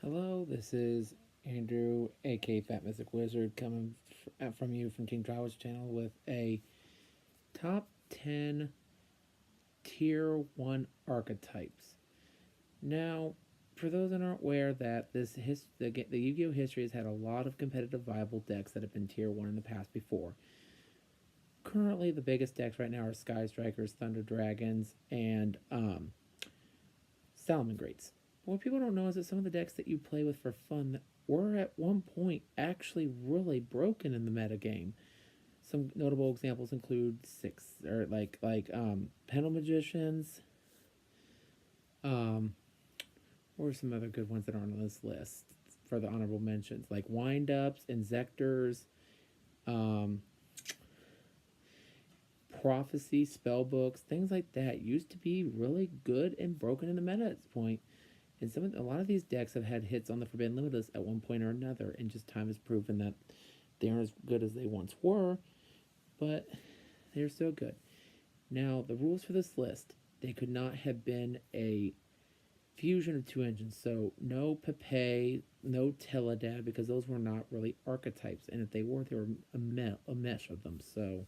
Hello, this is Andrew, aka Fat Mystic Wizard, coming from you from King Travis channel with a top 10 tier 1 archetypes. Now, for those that aren't aware, that the Yu-Gi-Oh history has had a lot of competitive viable decks that have been tier 1 in the past before. Currently, the biggest decks right now are Sky Strikers, Thunder Dragons, and Salamangreats. But what people don't know is that some of the decks that you play with for fun that were at one point actually really broken in the metagame. Some notable examples include Pendle Magicians, um, or some other good ones that aren't on this list for the honorable mentions, like Windups, Inzectors, um, Prophecy, Spellbooks, things like that used to be really good and broken in the meta at this point. And a lot of these decks have had hits on the Forbidden Limitless at one point or another, and just time has proven that they aren't as good as they once were, but they're still good. Now, the rules for this list, they could not have been a fusion of two engines, so no Pepe, no Teledad, because those were not really archetypes, and if they were a mesh of them, so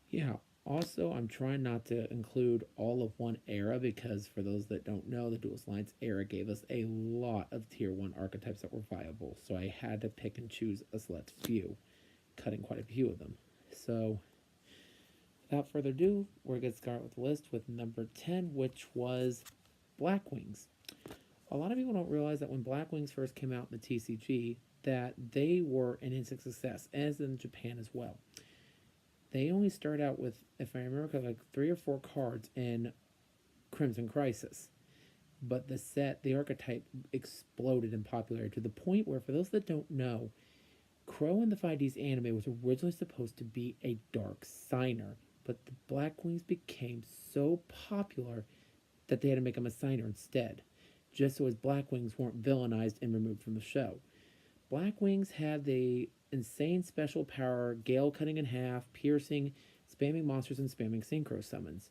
yeah. Also, I'm trying not to include all of one era because, for those that don't know, the Duelist Alliance era gave us a lot of tier 1 archetypes that were viable. So I had to pick and choose a select few, cutting quite a few of them. So, without further ado, we're going to start with the list with number 10, which was Blackwings. A lot of people don't realize that when Blackwings first came out in the TCG, that they were an instant success, as in Japan as well. They only start out with, if I remember, like 3 or 4 cards in Crimson Crisis. But the archetype exploded in popularity to the point where, for those that don't know, Crow in the 5D's anime was originally supposed to be a dark signer, but the Blackwings became so popular that they had to make him a signer instead, just so his Blackwings weren't villainized and removed from the show. Blackwings had the insane special power, Gale cutting in half, piercing, spamming monsters, and spamming synchro summons,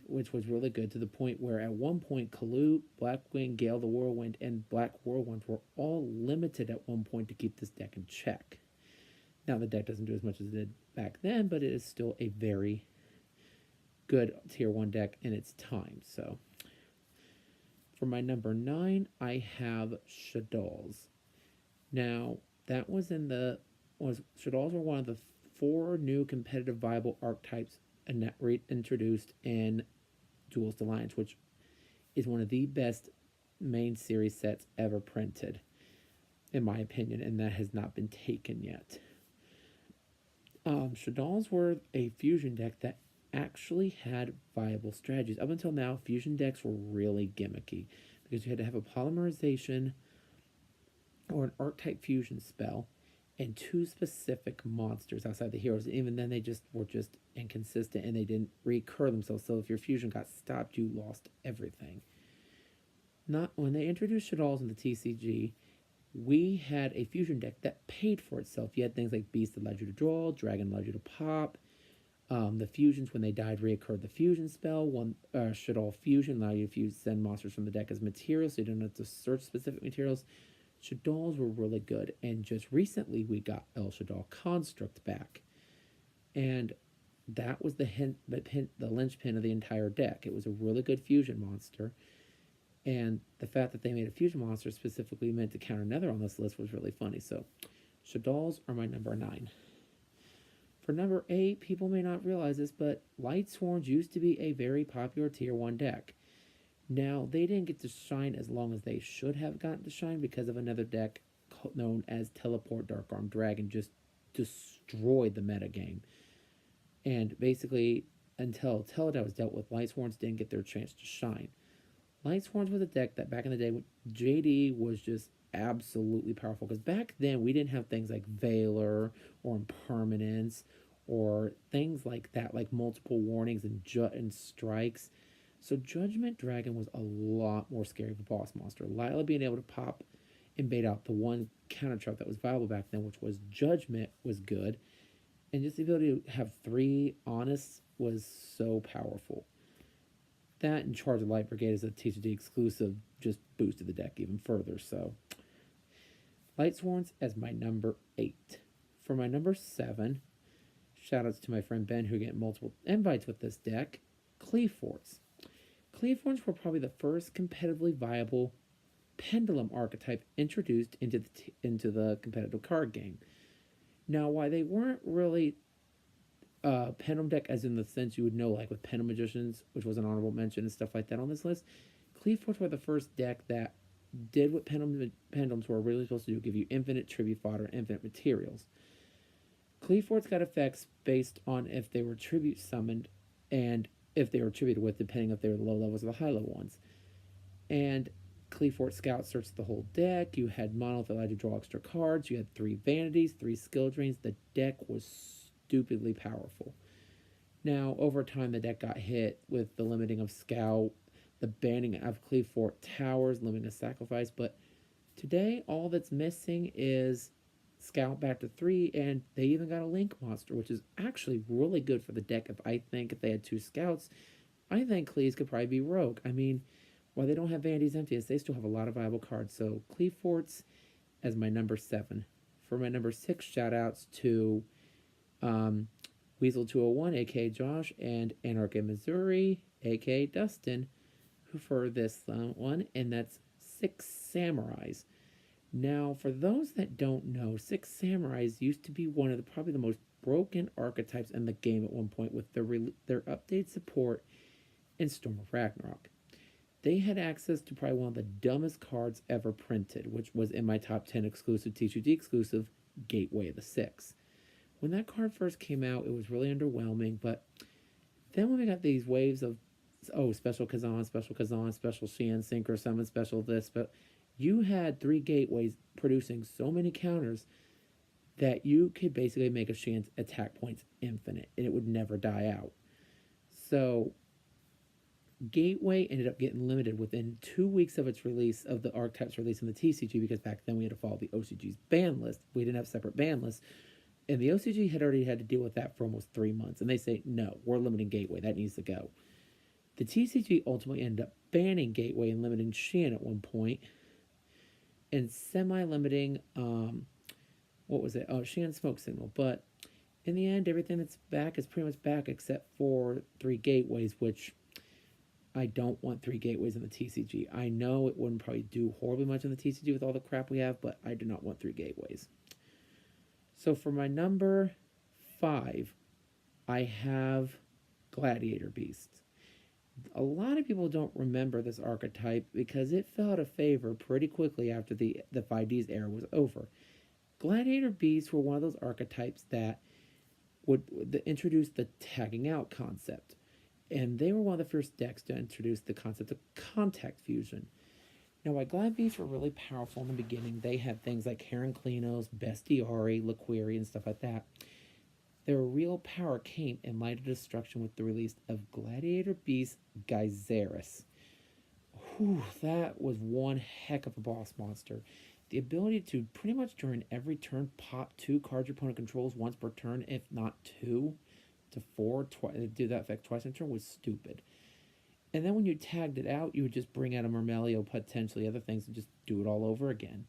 which was really good to the point where at one point Kalut, Blackwing, Gale the Whirlwind, and Black Whirlwind were all limited at one point to keep this deck in check. Now the deck doesn't do as much as it did back then, but it is still a very good tier 1 deck in its time. So for my number 9, I have Shaddolls. Now, that was Shaddolls were one of the 4 new competitive viable archetypes introduced in Duelist Alliance, which is one of the best main series sets ever printed, in my opinion, and that has not been taken yet. Shaddolls were a fusion deck that actually had viable strategies. Up until now, fusion decks were really gimmicky because you had to have a polymerization or an archetype fusion spell and 2 specific monsters outside the heroes. And even then, they were just inconsistent and they didn't recur themselves. So if your fusion got stopped, you lost everything. Not when they introduced Shaddolls in the TCG, we had a fusion deck that paid for itself. You had things like Beast that allowed you to draw, Dragon allowed you to pop. The fusions, when they died, reoccurred the fusion spell. One Shaddol fusion allowed you to send monsters from the deck as materials, so you don't have to search specific materials. Shaddolls were really good, and just recently we got El Shaddol Construct back, and that was the linchpin of the entire deck. It was a really good fusion monster, and the fact that they made a fusion monster specifically meant to counter Nether on this list was really funny. So, Shaddolls are my number 9. For number 8, people may not realize this, but Lightsworns used to be a very popular tier 1 deck. Now, they didn't get to shine as long as they should have gotten to shine because of another deck known as Teleport Dark Arm Dragon just destroyed the metagame. And basically, until Teledad was dealt with, Lightsworns didn't get their chance to shine. Lightsworns was a deck that back in the day, JD was just absolutely powerful. Because back then, we didn't have things like Valor or Impermanence or things like that, like multiple warnings and strikes. So Judgment Dragon was a lot more scary of a boss monster. Lila being able to pop and bait out the one counter trap that was viable back then, which was Judgment, was good. And just the ability to have 3 Honest was so powerful. That and Charge of Light Brigade is a TCG exclusive, just boosted the deck even further. So Light Sworns as my number 8. For my number 7, shoutouts to my friend Ben who get multiple invites with this deck, Cleaforts. Cleaforts were probably the first competitively viable pendulum archetype introduced into the competitive card game. Now, why they weren't really pendulum deck, as in the sense you would know, like with Pendulum Magicians, which was an honorable mention and stuff like that on this list, Cleaforts were the first deck that did what pendulums were really supposed to do, give you infinite tribute fodder, infinite materials. Cleaforts got effects based on if they were tribute summoned and if they were tributed with, depending if they were the low levels or the high level ones. And Cleafort Scout searched the whole deck. You had mono that allowed you to draw extra cards. You had 3 vanities, 3 skill drains. The deck was stupidly powerful. Now, over time, the deck got hit with the limiting of Scout, the banning of Cleafort Towers, limiting of Sacrifice. But today, all that's missing is Scout back to 3, and they even got a Link monster, which is actually really good for the deck. If they had 2 Scouts, I think Cleese could probably be Rogue. I mean, while they don't have Vanities Emptiest, they still have a lot of viable cards. So Cleaforts as my number 7. For my number 6, shoutouts to Weasel 201, aka Josh, and Anarchy Missouri, aka Dustin, who for this one, and that's 6 Samurais. Now, for those that don't know, 6 Samurais used to be one of probably the most broken archetypes in the game at one point with their update support in Storm of Ragnarok. They had access to probably one of the dumbest cards ever printed, which was in my top 10 exclusive TCG exclusive, Gateway of the Six. When that card first came out, it was really underwhelming, but then when we got these waves of, special Kazan, special Shan, Synchro Summon, special this, but you had 3 gateways producing so many counters that you could basically make a Shan's attack points infinite, and it would never die out. So Gateway ended up getting limited within 2 weeks of its release, of the archetypes release in the TCG, because back then we had to follow the OCG's ban list. We didn't have separate ban lists. And the OCG had already had to deal with that for almost 3 months. And they say, no, we're limiting Gateway. That needs to go. The TCG ultimately ended up banning Gateway and limiting Shan at one point. And semi-limiting, Shan Smoke Signal. But in the end, everything that's back is pretty much back except for 3 Gateways, which I don't want 3 Gateways in the TCG. I know it wouldn't probably do horribly much in the TCG with all the crap we have, but I do not want 3 Gateways. So for my number 5, I have Gladiator Beast. A lot of people don't remember this archetype because it fell out of favor pretty quickly after the 5Ds era was over. Gladiator Beasts were one of those archetypes that would introduce the tagging out concept. And they were one of the first decks to introduce the concept of contact fusion. Now, while Glad Beasts were really powerful in the beginning, they had things like Heraclinos, Bestiari, Laquiri, and stuff like that. Their real power came in Light of Destruction with the release of Gladiator Beast Geyseris. Whew, that was one heck of a boss monster. The ability to pretty much during every turn pop 2 cards your opponent controls once per turn, if not 2 to 4, do that effect twice in a turn was stupid. And then when you tagged it out, you would just bring out a Murmelio, potentially other things, and just do it all over again.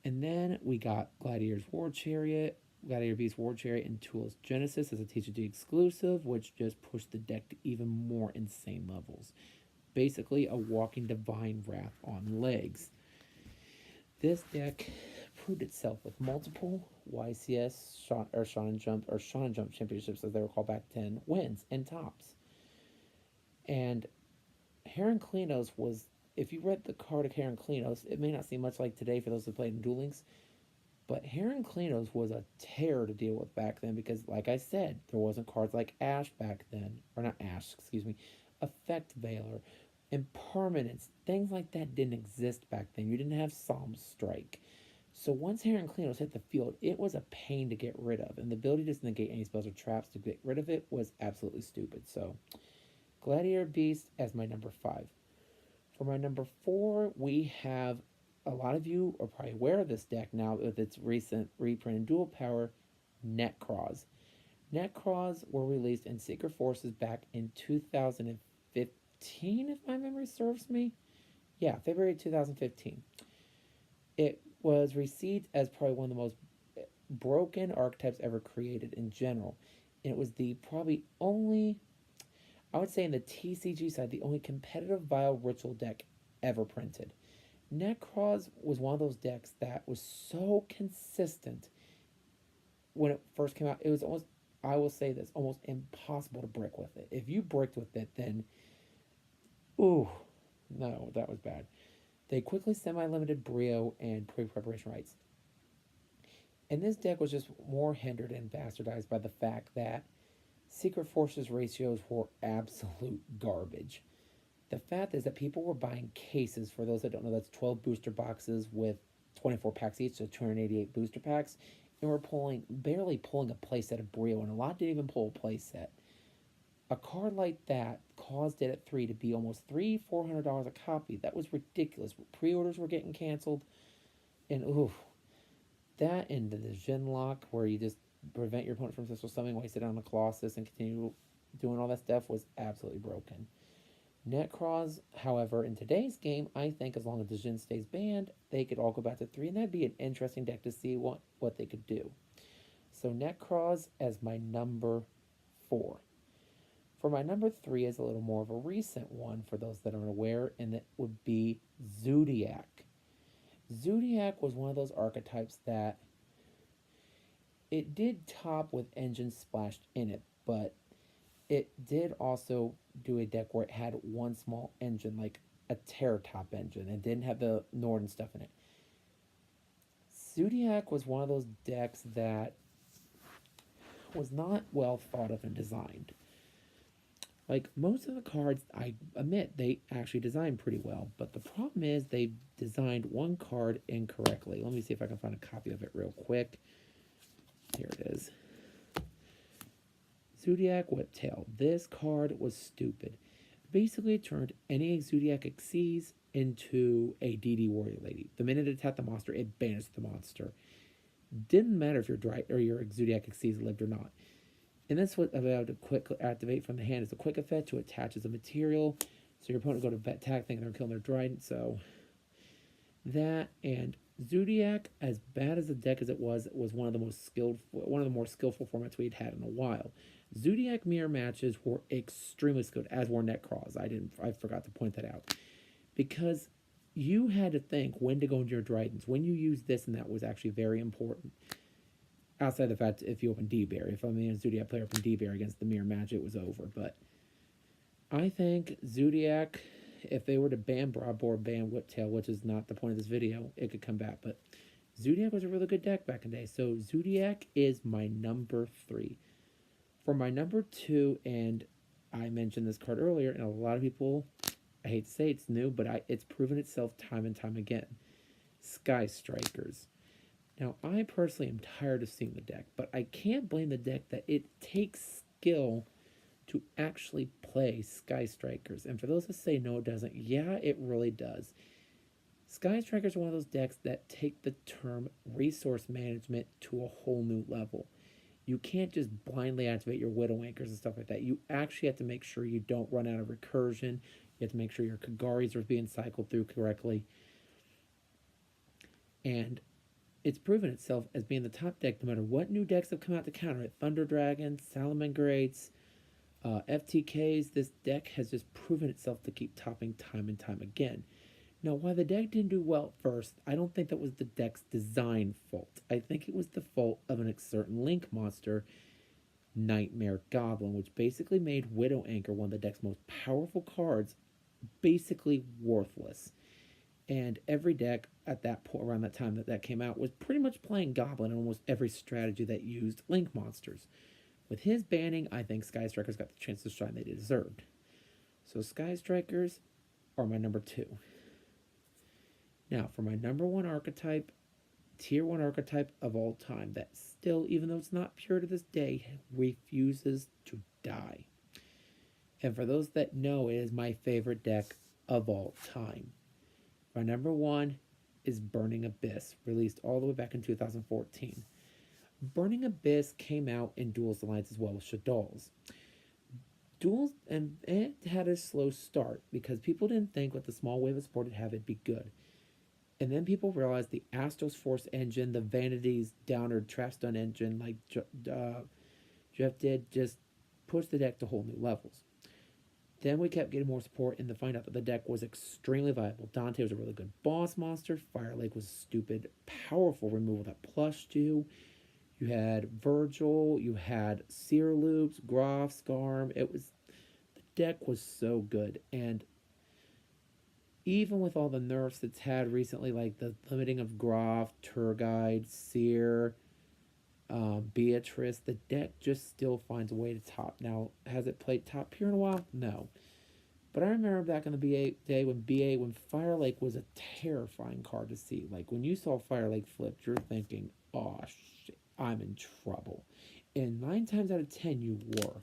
And then we got Gladiator's War Chariot, Gladiator Beast War Chariot, and Tool's Genesis as a TCG exclusive, which just pushed the deck to even more insane levels. Basically, a walking Divine Wrath on legs. This deck proved itself with multiple YCS Shonen Jump championships, as they were called back then, wins and tops. And Heraclinos was, if you read the card of Heraclinos, it may not seem much like today for those who played in Duel Links, but Heraclinos was a terror to deal with back then because, like I said, there wasn't cards like Ash back then, or not Ash, Effect Veiler, Impermanence, things like that didn't exist back then. You didn't have Psalm Strike. So once Heraclinos hit the field, it was a pain to get rid of, and the ability to just negate any spells or traps to get rid of it was absolutely stupid. So Gladiator Beast as my number 5. For my number 4, we have, a lot of you are probably aware of this deck now with its recent reprint in Dual Power, Necros. Necros were released in Secret Forces back in if my memory serves me. Yeah, February 2015. It was received as probably one of the most broken archetypes ever created in general. And it was the probably only, I would say in the TCG side, the only competitive Vile Ritual deck ever printed. Necroz was one of those decks that was so consistent when it first came out. It was almost, I will say this, almost impossible to brick with it. If you bricked with it, then, ooh, no, that was bad. They quickly semi-limited Brio and pre-preparation rights. And this deck was just more hindered and bastardized by the fact that Secret Forces ratios were absolute garbage. The fact is that people were buying cases. For those that don't know, that's 12 booster boxes with 24 packs each, so 288 booster packs. And we're barely pulling a playset of Brio, and a lot didn't even pull a playset. A card like that caused it at 3 to be almost $400 a copy. That was ridiculous. Pre-orders were getting canceled, and ooh, that and the Jin lock where you just prevent your opponent from special summoning, waste it on the Colossus, and continue doing all that stuff was absolutely broken. Netcross, however, in today's game, I think as long as the Jin stays banned, they could all go back to 3, and that'd be an interesting deck to see what they could do. So Netcross as my number 4. For my number 3 is a little more of a recent one for those that aren't aware, and that would be Zodiac. Zodiac was one of those archetypes that it did top with engines splashed in it, but it did also do a deck where it had one small engine, like a Terror Top engine, and didn't have the Nord and stuff in it. Zodiac was one of those decks that was not well thought of and designed. Like, most of the cards, I admit, they actually designed pretty well, but the problem is they designed one card incorrectly. Let me see if I can find a copy of it real quick. Here it is. Zodiac Whiptail. This card was stupid. Basically, it turned any Zodiac Xyz into a DD Warrior Lady. The minute it attacked the monster, it banished the monster. Didn't matter if your Zodiac Xyz lived or not. And that's what about to quick activate from the hand. It's a quick effect to attach as a material. So your opponent go to attack thinking they're killing their Trident. So that, and Zodiac, as bad as the deck as it was one of the more skillful formats we'd had in a while. Zodiac mirror matches were extremely skilled, as were Netcross. I forgot to point that out. Because you had to think when to go into your Tridents. When you use this and that was actually very important. Outside the fact, if you open D-Bear. If I'm a Zodiac player open D-Bear against the mirror match, it was over. But I think Zodiac, if they were to ban Broadboard, ban Whiptail, which is not the point of this video, it could come back. But Zodiac was a really good deck back in the day. So Zodiac is my number 3. For my number 2, and I mentioned this card earlier, and a lot of people, I hate to say it's new, but it's proven itself time and time again. Sky Strikers. Now, I personally am tired of seeing the deck, but I can't blame the deck that it takes skill to actually play Sky Strikers. And for those that say no, it doesn't, yeah, it really does. Sky Strikers are one of those decks that take the term resource management to a whole new level. You can't just blindly activate your Widow Anchors and stuff like that. You actually have to make sure you don't run out of recursion. You have to make sure your Kagaris are being cycled through correctly. And it's proven itself as being the top deck no matter what new decks have come out to counter it. Thunder Dragons, Salamangreats, FTKs. This deck has just proven itself to keep topping time and time again. Now, while the deck didn't do well at first, I don't think that was the deck's design fault. I think it was the fault of a certain Link monster, Nightmare Goblin, which basically made Widow Anchor, one of the deck's most powerful cards, basically worthless. And every deck at that point, around that time that came out, was pretty much playing Goblin in almost every strategy that used Link monsters. With his banning, I think Sky Strikers got the chance to shine they deserved. So Sky Strikers are my number 2. Now, for my number 1 archetype, tier 1 archetype of all time, that still, even though it's not pure to this day, refuses to die. And for those that know, it is my favorite deck of all time. My number 1 is Burning Abyss, released all the way back in 2014. Burning Abyss came out in Duelist Alliance as well with Shaddolls. Duels, and it had a slow start because people didn't think with the small wave of support it'd have it be good. And then people realized the Astos Force engine, the Vanity's Downward Trapstone engine, like Jeff did, just pushed the deck to whole new levels. Then we kept getting more support and to find out that the deck was extremely viable. Dante was a really good boss monster. Fire Lake was a stupid, powerful removal that plushed you. You had Virgil, you had Seer Loops, Groff, Scarm. The deck was so good. And even with all the nerfs it's had recently, like the limiting of Groff, Turgide, Seer, Beatrice, the deck just still finds a way to top. Now, has it played top tier in a while? No. But I remember back in the BA day when Fire Lake was a terrifying card to see. Like when you saw Fire Lake flipped, you're thinking, "Oh shit, I'm in trouble." And 9 times out of 10, you were.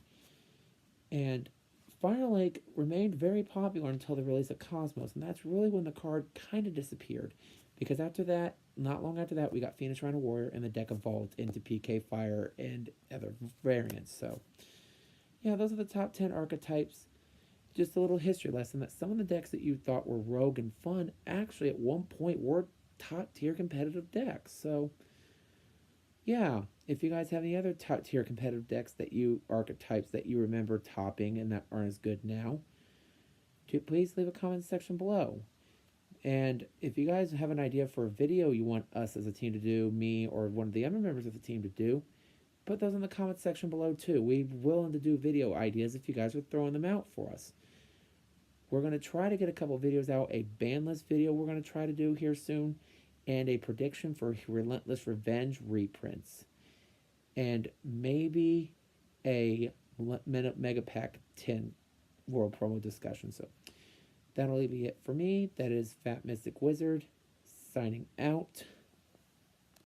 And Fire Lake remained very popular until the release of Cosmos, and that's really when the card kind of disappeared. Because after that, not long after that, we got Phoenix Rhino Warrior, and the deck evolved into PK Fire and other variants. So, yeah, those are the top 10 archetypes. Just a little history lesson that some of the decks that you thought were rogue and fun actually at one point were top tier competitive decks. So, yeah, if you guys have any other top tier competitive decks that you archetypes that you remember topping and that aren't as good now, please leave a comment section below. And if you guys have an idea for a video you want us as a team to do, me or one of the other members of the team to do, put those in the comment section below too. We're willing to do video ideas if you guys are throwing them out for us. We're going to try to get a couple videos out, a ban list video we're going to try to do here soon, and a prediction for Relentless Revenge reprints. And maybe a Mega Pack 10 World Promo discussion. So that'll be it for me. That is Fat Mystic Wizard signing out.